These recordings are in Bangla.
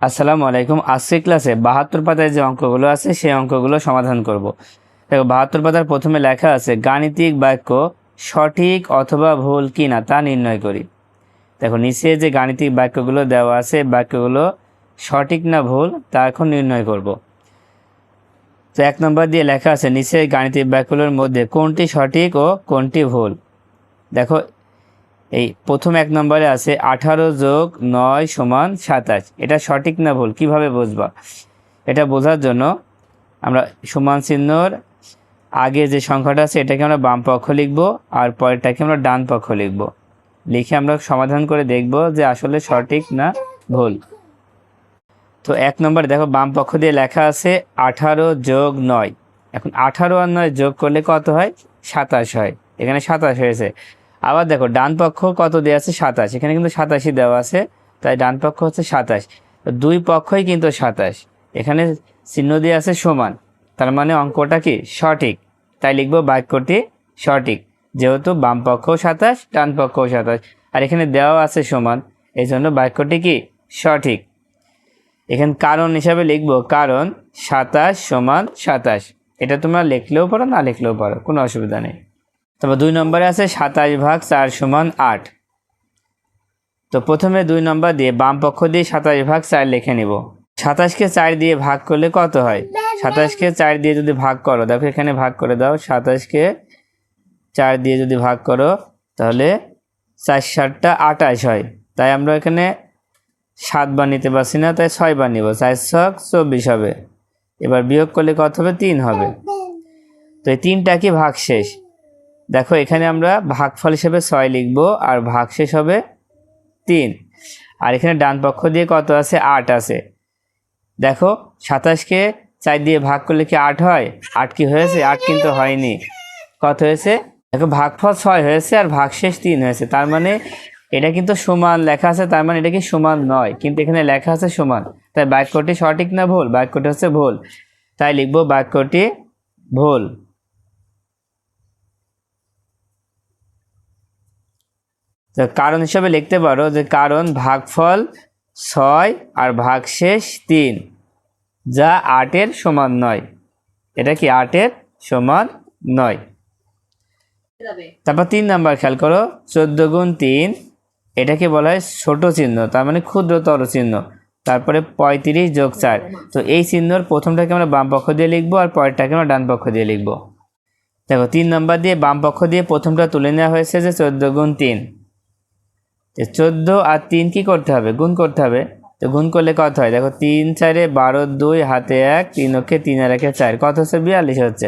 আসসালামু আলাইকুম। আজকে ক্লাসে 72 পাতায় যে অঙ্কগুলো আছে সেই অঙ্কগুলো সমাধান করব। দেখো 72 পাতার প্রথমে লেখা আছে গাণিতিক বাক্য সঠিক অথবা ভুল কিনা তা নির্ণয় করি। দেখো নিচে যে গাণিতিক বাক্যগুলো দেওয়া আছে বাক্যগুলো সঠিক না ভুল তা এখন নির্ণয় করব। তো 1 নম্বর দিয়ে লেখা আছে নিচে গাণিতিক বাক্যগুলোর মধ্যে কোনটি সঠিক ও কোনটি ভুল। দেখো এই প্রথম 1 নম্বরে আছে 18 যোগ 9 সমান 27। এটা সঠিক না ভুল কিভাবে বুঝবা? এটা বোঝার জন্য আমরা সমান চিহ্নর আগে যে সংখ্যাটা আছে এটাকে আমরা বাম পক্ষ লিখব আর পরেরটাকে আমরা ডান পক্ষ লিখব। লিখে আমরা সমাধান করে দেখব যে আসলে সঠিক না ভুল। তো 1 নম্বরে দেখো বাম পক্ষ দিয়ে লেখা আছে 18 যোগ 9। এখন 18 আর 9 যোগ করলে কত হয়? 27 হয়। এখানে 27 হয়েছে। আবার দেখো ডান পক্ষ কত দেওয়া আছে? 27। এখানে কিন্তু 87 দেওয়া আছে, তাই ডান পক্ষ হচ্ছে 27। তো দুই পক্ষই কিন্তু 27। এখানে চিহ্ন দিয়ে আছে সমান, তার মানে অঙ্কটা কি সঠিক। তাই লিখবো বাক্যটি সঠিক, যেহেতু বাম পক্ষও 27 ডান পক্ষও 27 আর এখানে দেওয়া আছে সমান, এই জন্য বাক্যটি কি সঠিক। এখানে কারণ হিসাবে লিখবো কারণ 27 সমান 27। এটা তোমরা লিখলেও পারো না লিখলেও পারো, কোনো অসুবিধা নেই। তারপর 2 নম্বরে আছে 27 ভাগ 4 সমান 8। তো প্রথমে 2 নম্বর দিয়ে বাম পক্ষ দিয়ে 27 ভাগ 4 লিখে নিব। 27কে 4 দিয়ে ভাগ করলে কত হয়? 27কে 4 দিয়ে যদি ভাগ করো, দেখো এখানে ভাগ করে দাও। 27কে 4 দিয়ে যদি ভাগ করো তাহলে 4 7টা 28 হয়। তাই আমরা এখানে 7 বার নিতে পারছি না, তাই 6 বার নিব। 4 ছক 24 হবে। এবার বিয়োগ করলে কত হবে? 3 হবে। তো এই 3টা কি ভাগশেষ। দেখো এখানে আমরা ভাগফল হিসেবে 6 লিখব আর ভাগশেষ হবে 3। আর এখানে ডান পক্ষ দিয়ে কত আছে? 8 আছে। দেখো 27কে 4 দিয়ে ভাগ করলে কি 8 হয়? 8 কি হয়েছে? 8 কিন্তু হয়নি। কত হয়েছে? দেখো ভাগফল 6 হয়েছে আর ভাগশেষ 3 হয়েছে, তার মানে এটা কিন্তু সমান লেখা আছে, তার মানে এটা কি সমান নয়, কিন্তু এখানে লেখা আছে সমান। তাই বাক্যটি সঠিক না ভুল? বাক্যটি হচ্ছে ভুল, তাই লিখব বাক্যটি ভুল। তো কারণ হিসাবে লিখতে পারো যে কারণ ভাগফল 6 আর ভাগশেষ 3, যা 8-এর সমান নয়। এটা কি 8-এর সমান নয়। তারপর 3 নাম্বার খেয়াল করো 14 গুণ 3, এটাকে বলা হয় ছোট চিহ্ন, তার মানে ক্ষুদ্রতর চিহ্ন। তারপরে 35 যোগ 4। তো এই চিহ্নর প্রথমটাকে আমরা বাম পক্ষ দিয়ে লিখবো আর পরেরটাকে আমরা ডান পক্ষ দিয়ে লিখবো। দেখো 3 নাম্বার দিয়ে বাম পক্ষ দিয়ে প্রথমটা তুলে নেওয়া হয়েছে যে 14 গুণ 3। 14 আর 3 কি করতে হবে? গুণ করতে হবে। তো গুণ করলে কত হয়? দেখো 3 4 12, 2 হাতে 1, 3 অক্ষে 3 আর 1 4, কত হচ্ছে? 42 হচ্ছে।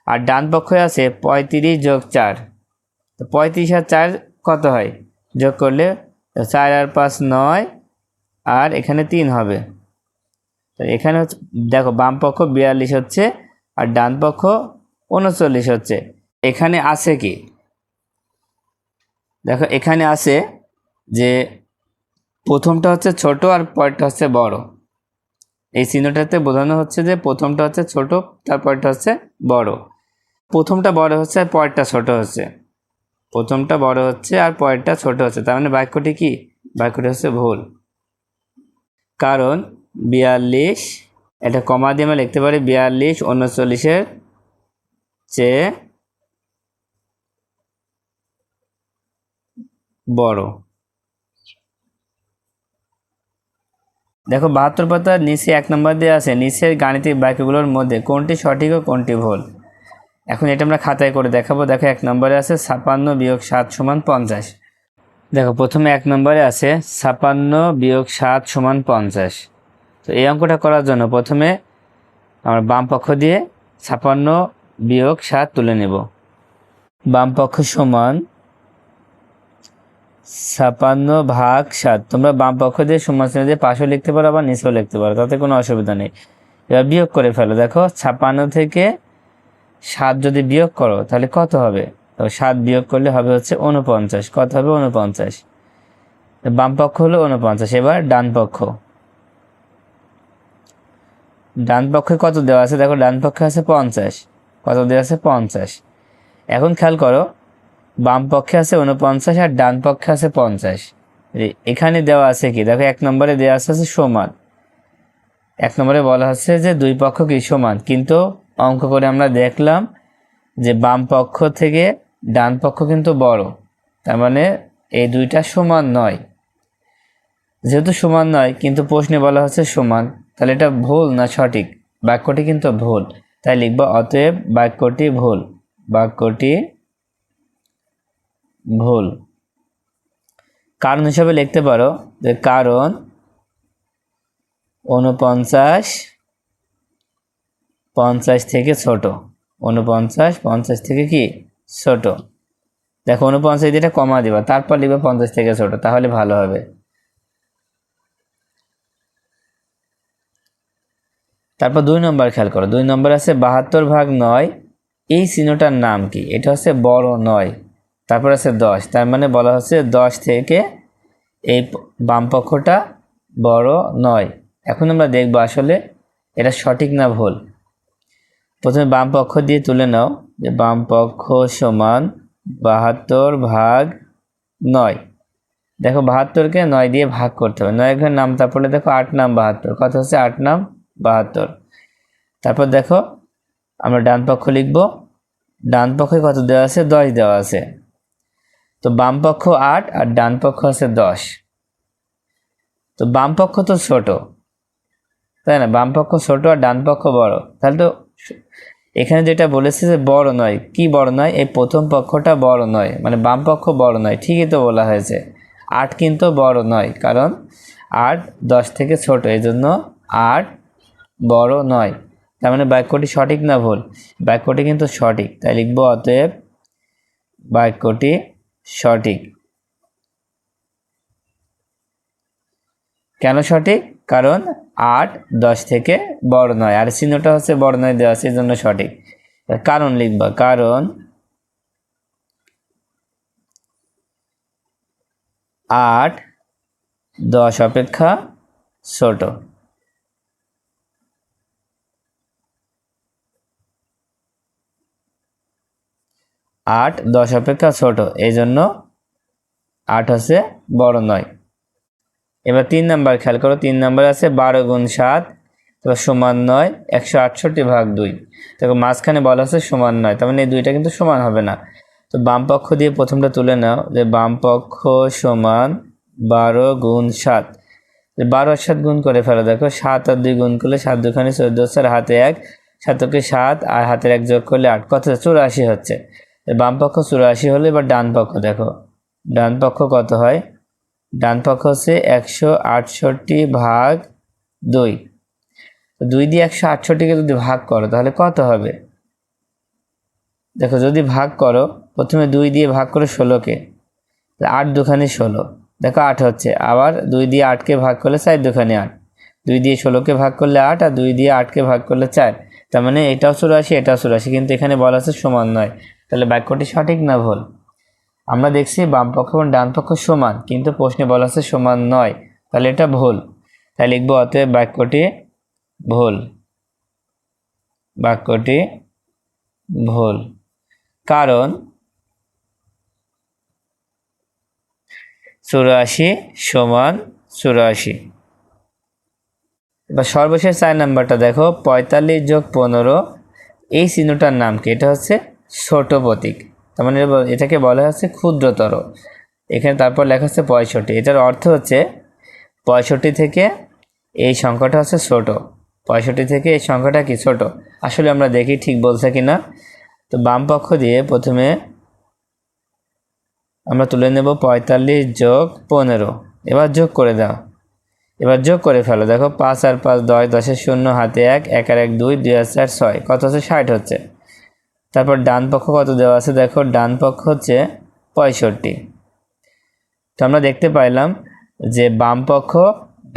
আর ডান পক্ষে আছে 35 যোগ 4। তো 35 আর 4 কত হয়? যোগ করলে 4 আর 5 9 আর এখানে 3 হবে। তো এখানে হচ্ছে দেখো বাম পক্ষ 42 হচ্ছে আর ডান পক্ষ 39 হচ্ছে। এখানে আছে কি? দেখো এখানে আছে যে প্রথমটা হচ্ছে ছোট আর পরেরটা হচ্ছে বড়। এই চিহ্নটাতে বোঝানো হচ্ছে যে প্রথমটা হচ্ছে ছোট, তারপরটা হচ্ছে বড়। প্রথমটা বড় হচ্ছে আর পরেরটা ছোট হচ্ছে। প্রথমটা বড় হচ্ছে আর পরেরটা ছোট হচ্ছে, তার মানে বাক্যটি কি? বাক্যটি হচ্ছে ভুল। কারণ 42, এটা কমা দিয়ে আমরা লিখতে পারি 42 39-এর চেয়ে বড়। দেখো 72 পাতার নিচে 1 নম্বর দিয়ে আছে নিচের গাণিতিক বাক্যগুলোর মধ্যে কোনটি সঠিক ও কোনটি ভুল। এখন এটা আমরা খাতায় করে দেখাবো। দেখো 1 নম্বরে আছে 56 বিয়োগ 7 সমান 50। দেখো প্রথমে 1 নম্বরে আছে 56 বিয়োগ 7 সমান 50। তো এই অঙ্কটা করার জন্য প্রথমে আমরা বাম পক্ষ দিয়ে 56 বিয়োগ 7 তুলে নেব। বাম পক্ষ সমান 56 ভাগ 7। তোমরা বাম পক্ষ দিয়ে সমান চিহ্ন দিয়ে পাশেও লিখতে পারো আবার নিচেও লিখতে পারো, তাতে কোনো অসুবিধা নেই। এবার বিয়োগ করে ফেলো। দেখো 56 থেকে 7 যদি বিয়োগ করো তাহলে কত হবে? তো 7 বিয়োগ করলে হবে হচ্ছে 49। কত হবে? 49। বাম পক্ষ হলো 49। এবার ডান পক্ষ, ডান পক্ষে কত দেওয়া আছে? দেখো ডান পক্ষে আছে 50। কত দেওয়া আছে? 50। এখন খেয়াল করো বাম পক্ষে আছে 49 আর ডান পক্ষে আছে 50। এখানে দেওয়া আছে কি, দেখো 1 নম্বরে দেওয়া আছে সমান। 1 নম্বরে বলা হচ্ছে যে দুই পক্ষ কি সমান, কিন্তু অঙ্ক করে আমরা দেখলাম যে বাম পক্ষ থেকে ডান পক্ষ কিন্তু বড়, তার মানে এই দুইটা সমান নয়। যেহেতু সমান নয় কিন্তু প্রশ্নে বলা হচ্ছে সমান, তাহলে এটা ভুল না সঠিক? বাক্যটি কিন্তু ভুল, তাই লিখব অতএব বাক্যটি ভুল। বাক্যটি ভুল। কারণ হিসাবে লিখতে পারো যে কারণ 49 50 থেকে ছোট। 49 50 থেকে কি ছোট। দেখো 49 দিয়ে কমা দিবা, তারপর লিখবে 50 থেকে ছোট, তাহলে ভালো হবে। তারপর 2 নম্বর খেয়াল করো, 2 নম্বর আছে 72/9, এই চিহ্নটার নাম কি? এটা হচ্ছে বড় 9, তারপর আছে 10, তার মানে বলা হচ্ছে 10 থেকে এই বাম পক্ষটা বড় 9। এখন আমরা দেখব আসলে এটা সঠিক না ভুল। প্রথমে বাম পক্ষ দিয়ে তুলে নাও যে বাম পক্ষ সমান 72/9। দেখো 72কে 9 দিয়ে ভাগ করতে হবে, 9 ঘর নামতা পড়লে দেখো 8 নাম 72, কত হচ্ছে 8 নাম 72। তারপর দেখো আমরা ডান পক্ষ লিখব, ডান পক্ষে কত দেওয়া আছে 10 দেওয়া আছে, তো বাম পক্ষ 8 আর ডান পক্ষ আছে 10। তো বাম পক্ষ তো ছোট, তাই না? বাম পক্ষ ছোট আর ডান পক্ষ বড়, তাহলে তো এখানে যেটা বলেছে যে বড় নয়, কি বড় নয়? এই প্রথম পক্ষটা বড় নয়, মানে বাম পক্ষ বড় নয়, ঠিকই তো বলা হয়েছে। 8 কিন্তু বড় নয়, কারণ 8 10 থেকে ছোট, এই জন্য 8 বড় নয়। তার মানে বাক্যটি সঠিক না ভুল? বাক্যটি কিন্তু সঠিক, তাই লিখব অতএব বাক্যটি সঠিক। কেন সঠিক? কারণ 8 10 থেকে বড় নয়, আর চিহ্নটা হচ্ছে বড় নয় দেওয়া আছে, এই জন্য সঠিক। কারণ লিখবা, কারণ 8 10 অপেক্ষা ছোট। আট 10 অপেক্ষা ছোট, এই জন্য 8 হচ্ছে বড় নয়। এবার 3 নাম্বার খেয়াল করো, 3 নাম্বার আছে 12 গুণ 7 সমান 9, 168/2। দেখো মাঝখানে বলা আছে সমান 9, তার মানে এই দুইটা কিন্তু সমান হবে না। তো বাম পক্ষ দিয়ে প্রথমটা তুলে নাও যে বাম পক্ষ সমান 12 গুণ 7। 12 আর 7 গুণ করে ফেলো, দেখো 7 আর 2 গুণ করলে 7 দুখানি 14, আর হাতে 1, 7কে 7 আর হাতের 1 যোগ করলে 8, কত 84 হচ্ছে। বাম পক্ষ 84 হলে এবার ডান পক্ষ দেখো, ডান পক্ষ কত হয়? ডান পক্ষ হচ্ছে 168/2। 2 দিয়ে 168কে যদি ভাগ করো তাহলে কত হবে? দেখো যদি ভাগ করো, প্রথমে 2 দিয়ে ভাগ করে 16কে, 8 দুখানি 16, দেখো 8 হচ্ছে। আবার 2 দিয়ে 8কে ভাগ করলে 4 দুখানি 8, 2 দিয়ে 16কে ভাগ করলে 8, আর 2 দিয়ে 8কে ভাগ করলে 4, তার মানে এটাও 84 এটাও 84, কিন্তু এখানে বলা আছে সমান নয়। তাহলে বাক্যটি সঠিক না ভুল? আমরা দেখছি বাম পক্ষ এবং ডান পক্ষ সমান, কিন্তু প্রশ্নে বলা আছে সমান নয়, তাহলে এটা ভুল। তাই লিখবো অতএব বাক্যটি ভুল। বাক্যটি ভুল, কারণ 84 সমান 84। এবার সর্বশেষ 4 নাম্বারটা দেখো, 45 যোগ 15, এই চিহ্নটার নাম কি? এটা হচ্ছে ছোট প্রতীক, তার মানে এটাকে বলা হচ্ছে ক্ষুদ্রতর। এখানে তারপর লেখা হচ্ছে 65, এটার অর্থ হচ্ছে 65 থেকে এই সংখ্যাটা হচ্ছে ছোট। 65 থেকে এই সংখ্যাটা কি ছোট? আসলে আমরা দেখি ঠিক বলছে কিনা। তো বাম পক্ষ দিয়ে প্রথমে আমরা তুলে নেব 45 যোগ 15, এবার যোগ করে দাও, এবার যোগ করে ফেলো, দেখো 5 আর 5 10, 10-এর 0, হাতে 1, 1 আর 1 2, 2 আর 4 6, কত হচ্ছে 60 হচ্ছে। তারপর ডান পক্ষ কত দেওয়া আছে, দেখো ডান পক্ষ হচ্ছে 65। তো আমরা দেখতে পাইলাম যে বাম পক্ষ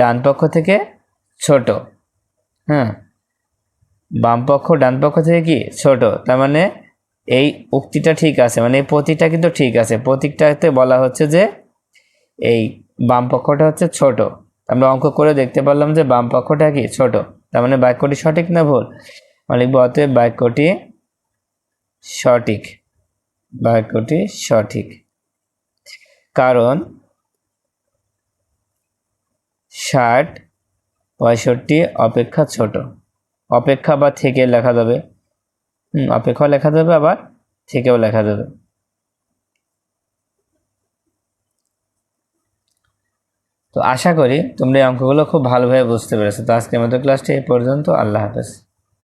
ডান পক্ষ থেকে ছোট। হ্যাঁ, বাম পক্ষ ডান পক্ষ থেকে কি ছোট, তার মানে এই উক্তিটা ঠিক আছে, মানে এই প্রতীকটা কিন্তু ঠিক আছে। প্রতীকটাতে বলা হচ্ছে যে এই বাম পক্ষটা হচ্ছে ছোট। আমরা অঙ্ক করে দেখতে পারলাম যে বাম পক্ষটা কি ছোট, তার মানে বাক্যটি সঠিক না ভুল? মানে লিখব অতএব বাক্যটি সঠিক। বাক্যটি সঠিক, কারণ 60 65 অপেক্ষা ছোট। অপেক্ষা বা থেকে লেখা যাবে, অপেক্ষাও লেখা যাবে, আবার থেকেও লেখা যাবে। তো আশা করি তোমরা এই অঙ্কগুলো খুব ভালোভাবে বুঝতে পেরেছো। তো আজকের মতো ক্লাসটি এই পর্যন্ত। আল্লাহ হাফেজ।